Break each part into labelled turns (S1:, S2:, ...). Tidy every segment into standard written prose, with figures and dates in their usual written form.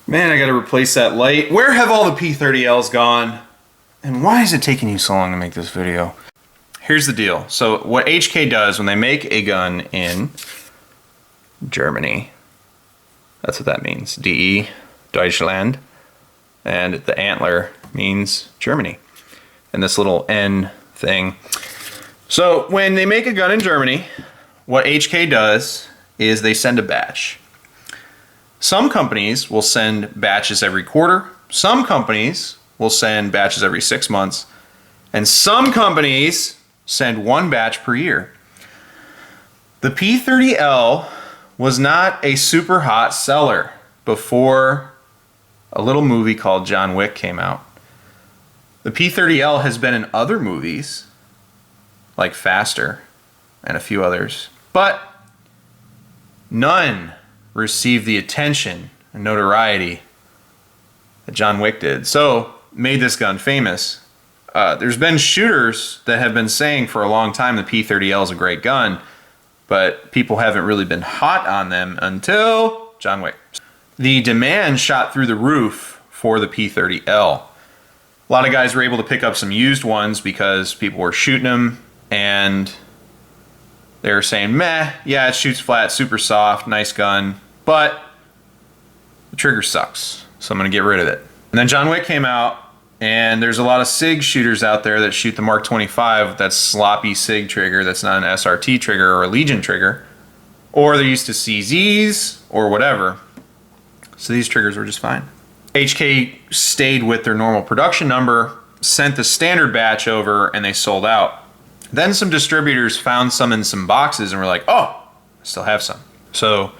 S1: Man, I gotta replace that light. Where have all the P30Ls gone? And why is it taking you so long to make this video? Here's the deal. So what HK does when they make a gun in Germany, that's what that means. DE, Deutschland. And the antler means Germany. And this little N thing. So when they make a gun in Germany, what HK does is they send a batch. Some companies will send batches every quarter. Some companies will send batches every 6 months. And some companies send one batch per year. The P30L was not a super hot seller before a little movie called John Wick came out. The P30L has been in other movies, like Faster and a few others, but none received the attention and notoriety that John Wick did. So, made this gun famous. There's been shooters that have been saying for a long time the P30L is a great gun, but people haven't really been hot on them until John Wick. The demand shot through the roof for the P30L. A lot of guys were able to pick up some used ones because people were shooting them and they were saying, meh, yeah, it shoots flat, super soft, nice gun, but the trigger sucks, so I'm gonna get rid of it. And then John Wick came out, and there's a lot of SIG shooters out there that shoot the Mark 25 with that sloppy SIG trigger that's not an SRT trigger or a Legion trigger, or they're used to CZs or whatever. So these triggers were just fine. HK stayed with their normal production number, sent the standard batch over, and they sold out. Then some distributors found some in some boxes and were like, oh, I still have some. So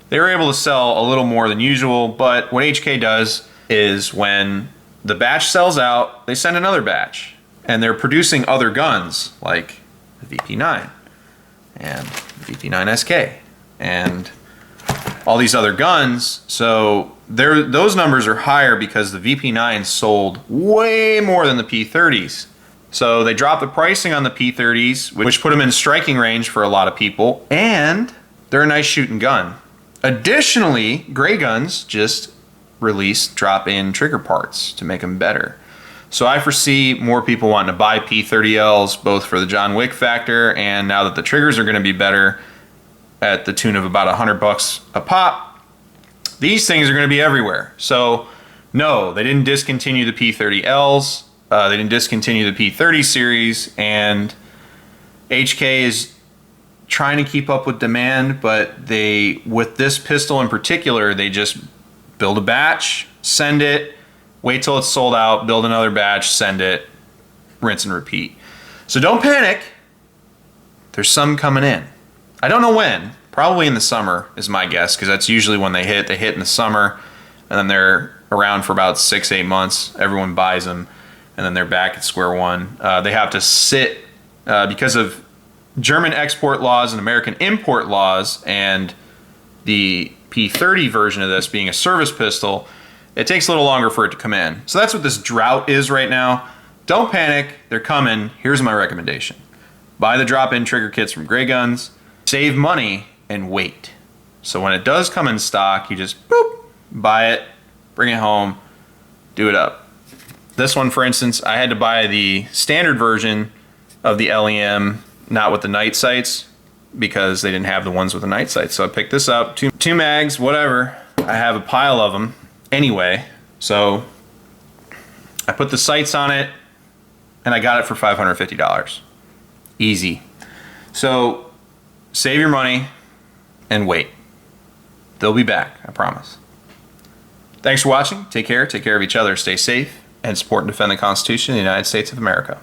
S1: they were able to sell a little more than usual, but what HK does is when the batch sells out, they send another batch. And they're producing other guns, like the VP9 and the VP9SK and all these other guns. So those numbers are higher because the VP9 sold way more than the P30s. So they dropped the pricing on the P30s, which put them in striking range for a lot of people, and they're a nice shooting gun. Additionally, Gray Guns just released drop-in trigger parts to make them better. So I foresee more people wanting to buy P30Ls, both for the John Wick factor, and now that the triggers are going to be better at the tune of about $100 a pop, these things are going to be everywhere. So no, they didn't discontinue the P30Ls. They didn't discontinue the P30 series, and HK is trying to keep up with demand, but with this pistol in particular, they just build a batch, send it, wait till it's sold out, build another batch, send it, rinse and repeat. So don't panic. There's some coming in. I don't know when. Probably in the summer is my guess, because that's usually when they hit. They hit in the summer, and then they're around for about 6-8 months. Everyone buys them, and then they're back at square one. They have to sit because of German export laws and American import laws, and the P30 version of this being a service pistol, it takes a little longer for it to come in. So that's what this drought is right now. Don't panic, they're coming. Here's my recommendation. Buy the drop-in trigger kits from Gray Guns, save money, and wait. So when it does come in stock, you just boop, buy it, bring it home, do it up. This one, for instance, I had to buy the standard version of the LEM, not with the night sights, because they didn't have the ones with the night sights. So I picked this up, two mags, whatever. I have a pile of them anyway. So I put the sights on it, and I got it for $550. Easy. So save your money and wait. They'll be back, I promise. Thanks for watching. Take care of each other, stay safe, and support and defend the Constitution of the United States of America.